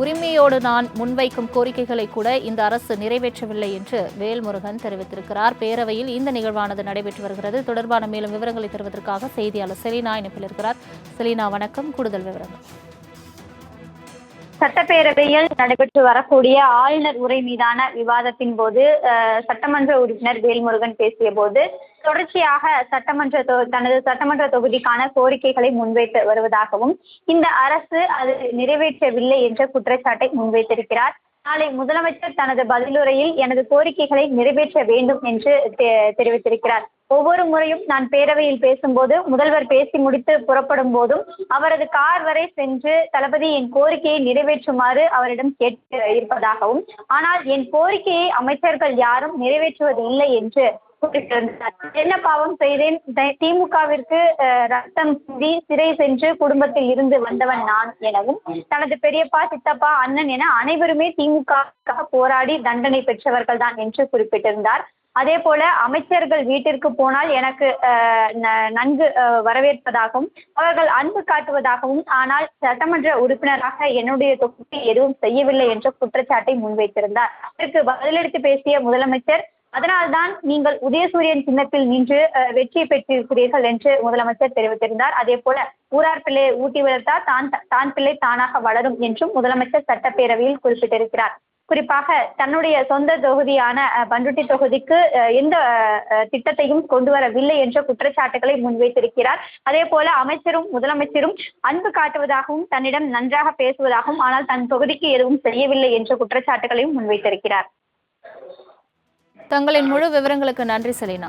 உரிமையோடு நான் முன்வைக்கும் கோரிக்கைகளை கூட இந்த அரசு நிறைவேற்றவில்லை என்று வேல்முருகன் தெரிவித்திருக்கிறார். பேரவையில் இந்த நிகழ்வானது நடைபெற்று வருகிறது. தொடர்பான மேலும் விவரங்களை தருவதற்காக செய்தியாளர் செலினா இணைப்பில் இருக்கிறார். செலினா, வணக்கம். கூடுதல் விவரங்கள். சட்டப்பேரவையில் நடைபெற்று வரக்கூடிய ஆளுநர் உரை மீதான விவாதத்தின் போது சட்டமன்ற உறுப்பினர் வேல்முருகன் பேசிய போது தொடர்ச்சியாக தனது சட்டமன்ற தொகுதிக்கான கோரிக்கைகளை முன்வைத்து வருவதாகவும் இந்த அரசு அது நிறைவேற்றவில்லை என்ற குற்றச்சாட்டை முன்வைத்திருக்கிறார். நாளை முதலமைச்சர் தனது பதிலுரையில் எனது கோரிக்கைகளை நிறைவேற்ற வேண்டும் என்று தெரிவித்திருக்கிறார். ஒவ்வொரு முறையும் நான் பேரவையில் பேசும்போது முதல்வர் பேசி முடித்து புறப்படும் போதும் அவரது கார் வரை சென்று தளபதி என் கோரிக்கையை நிறைவேற்றுமாறு அவரிடம் கேட்டு இருப்பதாகவும், ஆனால் என் கோரிக்கையை அமைச்சர்கள் யாரும் நிறைவேற்றுவது இல்லை என்று என்ன பாவம் செய்தேன்? திமுகவிற்கு ரத்தம் சிந்தி சிறை சென்று குடும்பத்தில் இருந்து வந்தவன் நான் எனவும், தனது பெரியப்பா, சித்தப்பா, அண்ணன் என அனைவருமே திமுக போராடி தண்டனை பெற்றவர்கள் தான் என்று குறிப்பிட்டிருந்தார். அதே போல அமைச்சர்கள் வீட்டிற்கு போனால் எனக்கு நன்கு வரவேற்பதாகவும் அவர்கள் அன்பு காட்டுவதாகவும், ஆனால் சட்டமன்ற உறுப்பினராக என்னுடைய தொகுதி எதுவும் செய்யவில்லை என்ற குற்றச்சாட்டை முன்வைத்திருந்தார். இதற்கு பதிலளித்து பேசிய முதலமைச்சர், அதனால்தான் நீங்கள் உதயசூரியன் சின்னத்தில் நின்று வெற்றி பெற்றிருக்கிறீர்கள் என்று முதலமைச்சர் தெரிவித்திருந்தார். அதே போல ஊரார் பிள்ளை ஊட்டி வளர்த்தால் தான் பிள்ளை தானாக வளரும் என்றும் முதலமைச்சர் சட்டப்பேரவையில் குறிப்பிட்டிருக்கிறார். குறிப்பாக தன்னுடைய சொந்த தொகுதியான பண்ருட்டி தொகுதிக்கு எந்த திட்டத்தையும் கொண்டு வரவில்லை என்ற குற்றச்சாட்டுகளை முன்வைத்திருக்கிறார். அதே போல அமைச்சரும் முதலமைச்சரும் அன்பு காட்டுவதாகவும் தன்னிடம் நன்றாக பேசுவதாகவும், ஆனால் தன் தொகுதிக்கு எதுவும் செய்யவில்லை என்ற குற்றச்சாட்டுகளையும் முன்வைத்திருக்கிறார். தங்களின் முழு விவரங்களுக்கு நன்றி செலினா.